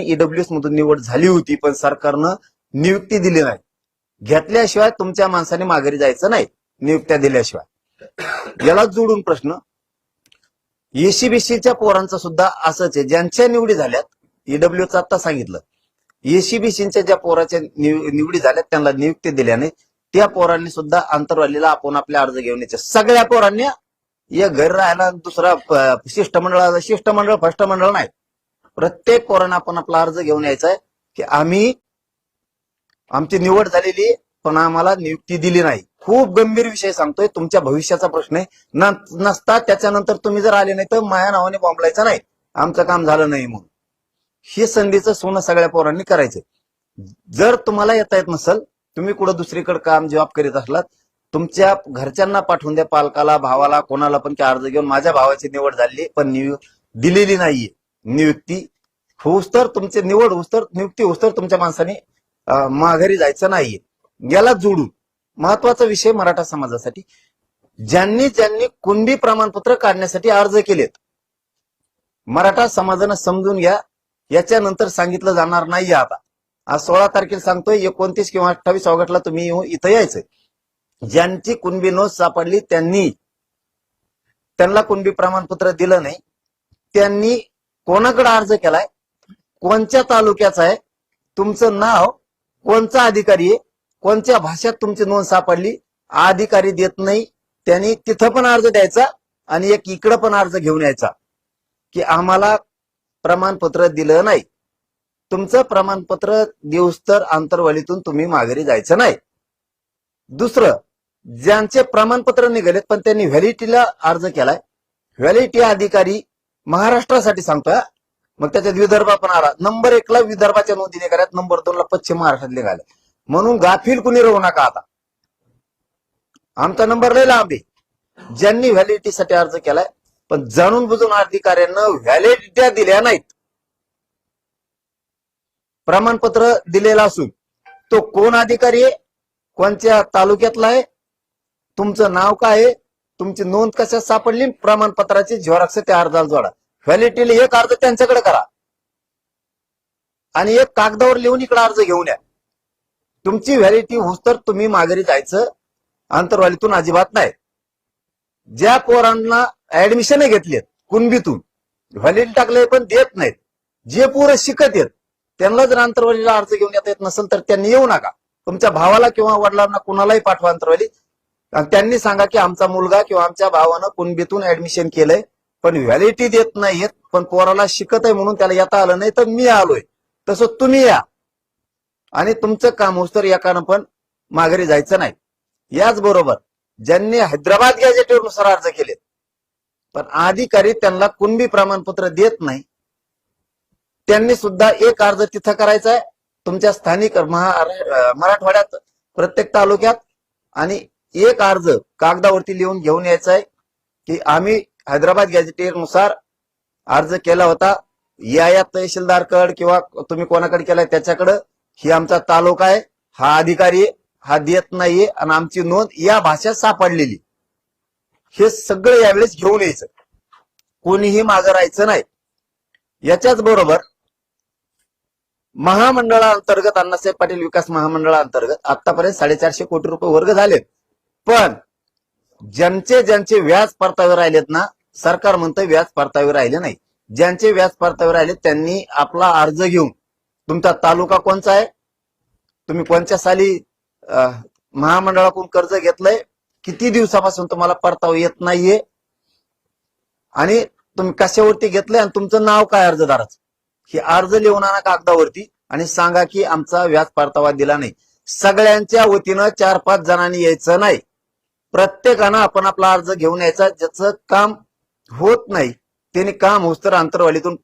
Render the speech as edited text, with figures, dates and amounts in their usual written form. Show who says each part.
Speaker 1: EWS मधून निवड झाली होती, पण सरकारनं नियुक्ती दिली नाही. घेतल्याशिवाय तुमच्या माणसाने माघारी जायचं नाही, नियुक्त्या दिल्याशिवाय. याला जोडून प्रश्न, एसीबीसीच्या पोरांचा सुद्धा असंच आहे. ज्यांच्या निवडी झाल्यात, ईडब्ल्यूचं आता सांगितलं, एसीबीसीच्या ज्या पोराच्या निवडी झाल्यात त्यांना नियुक्ती दिल्याने त्या पोरांनी सुद्धा आंतरवालीला आपण आपले अर्ज घेऊन यायचे. सगळ्या पोरांनी एक घर राहायला दुसरा शिष्टमंडळ फर्स्ट मंडळ नाही, प्रत्येक पोरांना आपण आपला अर्ज घेऊन यायचा आहे की आमची निवड झालेली पण आम्हाला नियुक्ती दिली नाही. खूप गंभीर विषय सांगतोय, तुमच्या भविष्याचा प्रश्न आहे. नसता त्याच्यानंतर तुम्ही जर आले नाही तर माया नावाने बॉम्बलायचं नाही, आमचं काम झालं नाही म्हणून. ही संधीचं सोनं सगळ्या पोरांनी करायचं. जर तुम्हाला येता येत नसेल, तुम्ही कुठं दुसरीकडे काम जॉब करीत असलात, तुमच्या घरच्यांना पाठवून द्या, पालकाला, भावाला, कोणाला पण की अर्ज घेऊन माझ्या भावाची निवड झाली पण दिलेली नाहीये. नियुक्ती होऊस तर तुमची निवड होऊस तर नियुक्ती होऊस तर तुमच्या माणसाने माघारी जायचं नाहीये. याला जोडून महत्वाचा विषय मराठा समाजासाठी, ज्यांनी कुणबी प्रमाणपत्र काढण्यासाठी अर्ज केलेत, मराठा समाजानं समजून घ्या, याच्यानंतर सांगितलं जाणार नाहीये. आता आज 16 तारखेला सांगतोय, 29 किंवा 28 ऑगस्टला तुम्ही इथं यायचंय. ज्यांची कुणबी नोंद सापडली त्यांना कुणबी प्रमाणपत्र दिलं नाही, त्यांनी कोणाकडे अर्ज केलाय, कोणत्या तालुक्याचा आहे, तुमचं नाव, कोणचा अधिकारी आहे, कोणत्या भाषेत तुमची नोंद सापडली, अधिकारी देत नाही, त्यांनी तिथं पण अर्ज द्यायचा आणि एक इकडं पण अर्ज घेऊन यायचा की आम्हाला प्रमाणपत्र दिलं नाही. तुमचं प्रमाणपत्र देऊस तर आंतरवालीतून तुम्ही माघारी जायचं नाही. दुसरं, ज्यांचे प्रमाणपत्र निघालेत पण त्यांनी व्हॅलिडिटीला अर्ज केलाय, व्हॅलिडिटी अधिकारी महाराष्ट्रासाठी सांगतोय, मग त्याच्यात विदर्भ पण आला. नंबर 1 ला विदर्भाच्या नोंदी निघाल्यात, नंबर 2 ला पश्चिम महाराष्ट्रात निघाल्या. म्हणून गाफील कुणी राहू नका. आता आमचा नंबर लय लांब आहे. ज्यांनी व्हॅलिडिटीसाठी अर्ज केलाय पण जाणून बुजून अधिकाऱ्यांना व्हॅलिडिटी दिल्या नाहीत, प्रमाणपत्र दिलेलं असून तो कोण अधिकारी आहे, कोणत्या तालुक्यातला आहे, तुमचं नाव काय आहे, तुमची नोंद कशात सापडली, प्रमाणपत्राची झेरॉक्स त्या अर्जाला जोडा. व्हॅलिडिटीला एक अर्ज त्यांच्याकडे करा आणि एक कागदावर लिहून इकडे अर्ज घेऊन या. तुमची व्हॅलिडिटी होऊस तर तुम्ही माघारी जायचं, आंतरवालीतून अजिबात नाही. ज्या पोरांना ऍडमिशन घेतलीत कुणबीतून, व्हॅलिडिटी टाकले पण देत नाहीत, जे पोरं शिकत येत त्यांना जर आंतरवालीला अर्ज घेऊन येता येत नसेल तर त्यांनी येऊ नका. तुमच्या भावाला किंवा वडिलांना कुणालाही पाठवा आंतरवाली आणि त्यांनी सांगा की आमचा मुलगा किंवा आमच्या भावानं कुणबीतून ऍडमिशन केलंय पण व्हॅलिडिटी देत नाहीयेत, पण पोराला शिकत आहे म्हणून त्याला येता आलं नाही तर मी आलोय, तसं तुम्ही या आणि तुमचं काम होस तर एकानं पण माघारी जायचं नाही. याचबरोबर ज्यांनी हैदराबाद गॅजेटनुसार अर्ज केलेत पण अधिकारी त्यांना कुणबी प्रमाणपत्र देत नाही, त्यांनी सुद्धा एक अर्ज तिथं करायचा आहे तुमच्या स्थानिक मराठवाड्यात प्रत्येक तालुक्यात, आणि एक अर्ज कागदावरती लिहून घेऊन यायचा आहे की आम्ही हैदराबाद गॅजेटेनुसार अर्ज केला होता, या तहसीलदारकडे किंवा तुम्ही कोणाकडे केलाय त्याच्याकडे, ही आमचा तालुका आहे, हा अधिकारी आहे, हा देत नाहीये आणि आमची नोंद या भाषेत सापडलेली. हे सगळं यावेळेस घेऊन यायचं, कोणीही मागं राहायचं नाही. याच्याच बरोबर महामंडळाअंतर्गत, अण्णासाहेब पाटील विकास महामंडळाअंतर्गत आतापर्यंत 450 कोटी रुपये वर्ग झालेत, पण ज्यांचे व्याज परतावे राहिलेत ना, सरकार म्हणतं व्याज परतावे राहिले नाही. ज्यांचे व्याज परतावे राहिले त्यांनी आपला अर्ज घेऊन, तुमचा तालुका कोणचा आहे, तुम्ही कोणत्या साली महामंडळाकडून कर्ज घेतलंय, किती दिवसापासून तुम्हाला परतावा येत नाहीये आणि तुम्ही कशावरती घेतलंय आणि तुमचं नाव काय अर्जदाराचं, हे अर्ज लिहून आणा कागदावरती आणि सांगा की आमचा व्याज परतावा दिला नाही. सगळ्यांच्या वतीनं 4-5 जणांनी यायचं नाही, प्रत्येकानं आपण आपला अर्ज घेऊन यायचा. ज्याचं काम होत नाही त्यांनी काम होस तर आंतरवालीतून